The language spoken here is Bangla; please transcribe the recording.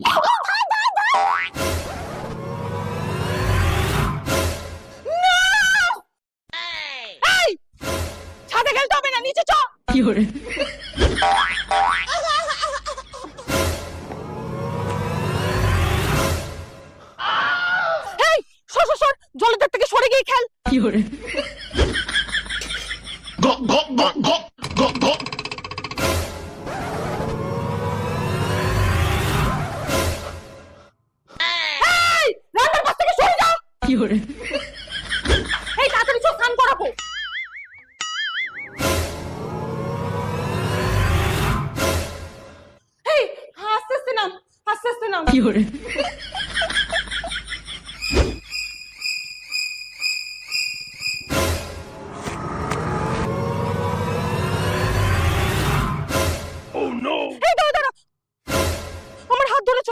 এই ছাদে খেলতে হবে না, নিচে চ। কি করে? এই সর সর সর, জলের ধার থেকে সরে গিয়ে খেল। কি করে? এই রান্নার পাশ থেকে সরে যা। কি করে? এই তাড়াতাড়ি চল, স্নান করাবো। এই আস্তে আস্তে নাম, আস্তে আস্তে নাম। কি করে?